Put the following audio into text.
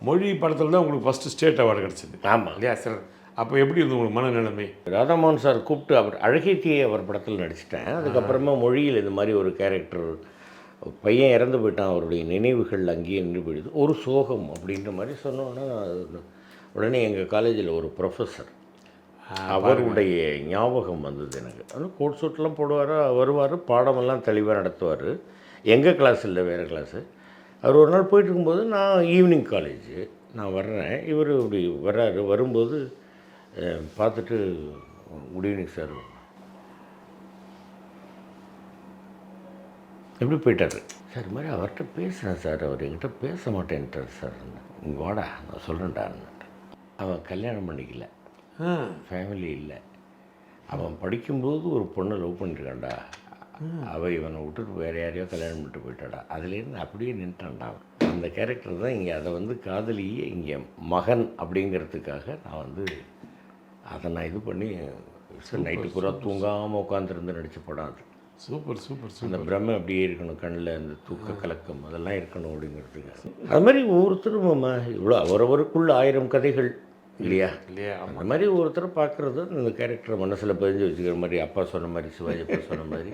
மொழி படத்தில் தான் உங்களுக்கு ஃபஸ்ட்டு ஸ்டேட் அவார்டு கிடச்சிது ஆமாம். இல்லையா சார்? அப்போ எப்படி இருந்தது உங்களுக்கு மனநிலைமை? ராதாமோகன் சார் கூப்பிட்டு அவர் அழகியத்தியை அவர் படத்தில் நடிச்சிட்டேன். அதுக்கப்புறமா மொழியில் இந்த மாதிரி ஒரு கேரக்டர், பையன் இறந்து போயிட்டான், அவருடைய நினைவுகள் அங்கேயே நின்று போயிடுது, ஒரு சோகம் அப்படின்ற மாதிரி சொன்னோன்னா, உடனே எங்கள் காலேஜில் ஒரு ப்ரொஃபஸர், அவருடைய ஞாபகம் வந்தது எனக்கு. ஆனால் கோட் சூட்லாம் போடுவார், வருவார், பாடமெல்லாம் தெளிவாக நடத்துவார். எங்கள் கிளாஸ் இல்லை, வேறு கிளாஸு. அவர் ஒரு நாள் போயிட்டு இருக்கும்போது, நான் ஈவினிங் காலேஜு நான் வர்றேன், இவர் இப்படி வர்றாரு. வரும்போது பார்த்துட்டு, குட் ஈவினிங் சார், எப்படி போயிட்டார் சார்? இது மாதிரி அவர்கிட்ட பேசுகிறேன் சார், அவர் என்கிட்ட பேச மாட்டேன்ட்டார் சார். இங்கே வாடா, நான் சொல்கிறேன்டான்னு. அவன் கல்யாணம் பண்ணிக்கல, ஃபேமிலி இல்லை. அவன் படிக்கும்போது ஒரு பொண்ணை லவ் பண்ணிருக்கான்டா, அவள் இவனை விட்டுட்டு வேறு யாரையோ கல்யாணம் பண்ணிட்டு போயிட்டாடா. அதுலேருந்து அப்படியே நின்ட்டான்டா. அந்த கேரக்டர் தான் இங்கே. அதை வந்து காதலியே இங்கே மகன் அப்படிங்கிறதுக்காக நான் வந்து அதை நான் இது பண்ணி நைட்டு பூரா தூங்காமல் உட்காந்துருந்து நடித்த படம் அது. Super super super. அந்த பிரம்மை அப்படியே இருக்கணும், கண்ணில் அந்த தூக்க கலக்கம் அதெல்லாம் இருக்கணும் அப்படிங்கிறதுக்கு. அது மாதிரி ஒவ்வொருத்தரும் இவ்வளோ அவரவருக்குள்ள 1000 கதைகள் இல்லையா? இல்லையா? அந்த மாதிரி ஒருத்தரை பார்க்குறது, அந்த கேரக்டரை மனசில் பதிஞ்சு வச்சுக்கிற மாதிரி, அப்பா சொன்ன மாதிரி, சிவாஜி அப்பா சொன்ன மாதிரி